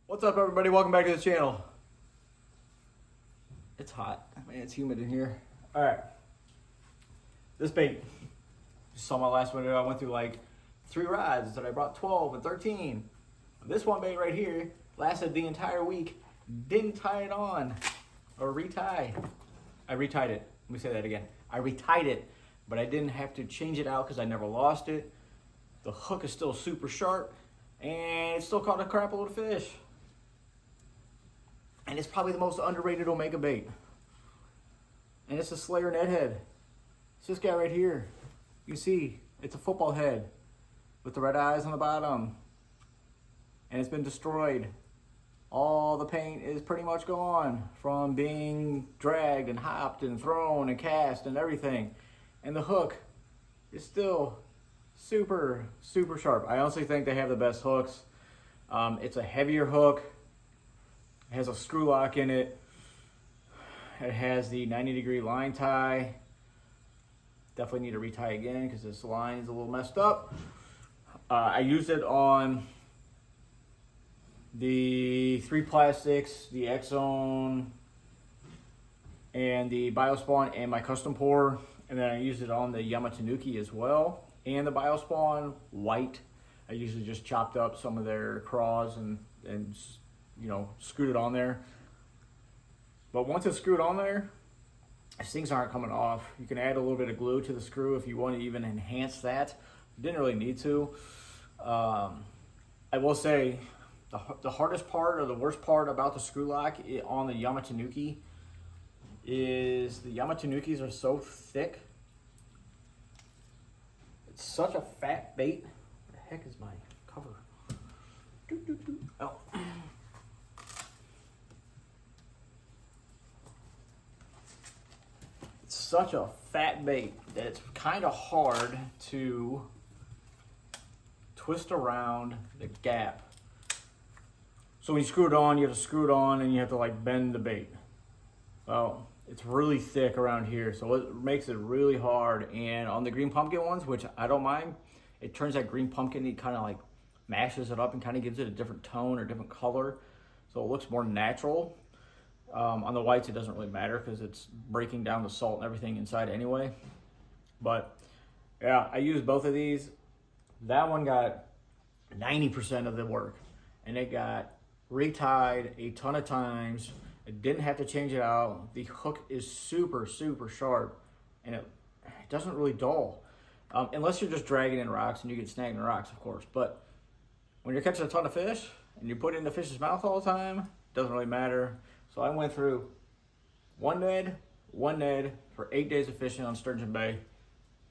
What's up, everybody? Welcome back to the channel. It's hot. Man, it's humid in here. All right. This bait. You saw my last video. I went through like 3 rides that I brought 12 and 13. This one bait right here lasted the entire week. Didn't tie it on or retie. I retied it. Let me say that again. I retied it, but I didn't have to change it out because I never lost it. The hook is still super sharp and it still caught a crap load of fish. And it's probably the most underrated Omega bait. And it's a Slayer Ned head. It's this guy right here. You can see it's a football head with the red eyes on the bottom. And it's been destroyed. All the paint is pretty much gone from being dragged and hopped and thrown and cast and everything. And the hook is still super, super sharp. I honestly think they have the best hooks. It's a heavier hook. It has a screw lock in it. It has the 90-degree line tie. Definitely need to retie again because this line is a little messed up. I used it on the 3 plastics, the Xzone, and the Biospawn, and my custom pour. And then I used it on the Yamamoto as well, and the Biospawn white. I usually just chopped up some of their craws and you know, screwed it on there. But once it's screwed on there, these things aren't coming off. You can add a little bit of glue to the screw if you want to even enhance that. Didn't really need to. I will say the hardest part or the worst part about the screw lock on the Yamamoto is the Yamamotos are so thick. It's such a fat bait. What the heck is my cover? Oh. Such a fat bait that it's kind of hard to twist around the gap. So when you screw it on, you have to screw it on and you have to like bend the bait. Well, it's really thick around here, so it makes it really hard. And on the green pumpkin ones, which I don't mind, it turns that green pumpkin, it kind of like mashes it up and kind of gives it a different tone or different color. So it looks more natural. On the whites, it doesn't really matter because it's breaking down the salt and everything inside anyway. But yeah, I used both of these. That one got 90% of the work, and it got retied a ton of times. I didn't have to change it out. The hook is super, super sharp, and it doesn't really dull. Unless you're just dragging in rocks and you get snagged in rocks, of course. But when you're catching a ton of fish and you put it in the fish's mouth all the time, it doesn't really matter. So I went through one Ned for 8 days of fishing on Sturgeon Bay.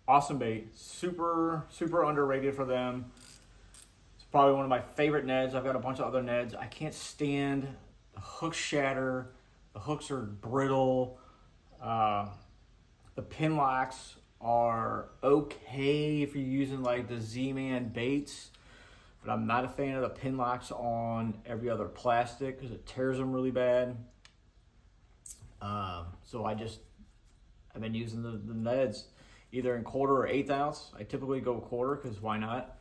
Awesome bait, super, super underrated for them. It's probably one of my favorite Neds. I've got a bunch of other Neds. I can't stand the hooks shatter. The hooks are brittle. The pin locks are okay if you're using like the Z-Man baits. But I'm not a fan of the pin locks on every other plastic because it tears them really bad. So I've been using the Neds either in 1/4 or 1/8 ounce. I typically go 1/4 because why not?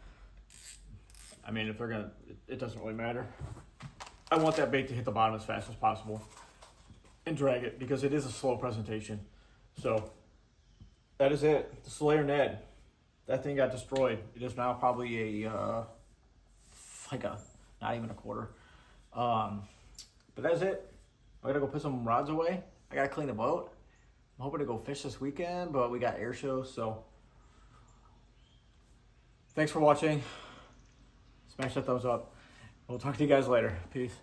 I mean, if they're gonna, it doesn't really matter. I want that bait to hit the bottom as fast as possible and drag it because it is a slow presentation. So that is it. The Slayer Ned. That thing got destroyed. It is now probably a not even a 1/4. But that's it. I gotta go put some rods away. I gotta clean the boat. I'm hoping to go fish this weekend, but we got air shows, so thanks for watching. Smash that thumbs up. We'll talk to you guys later. Peace.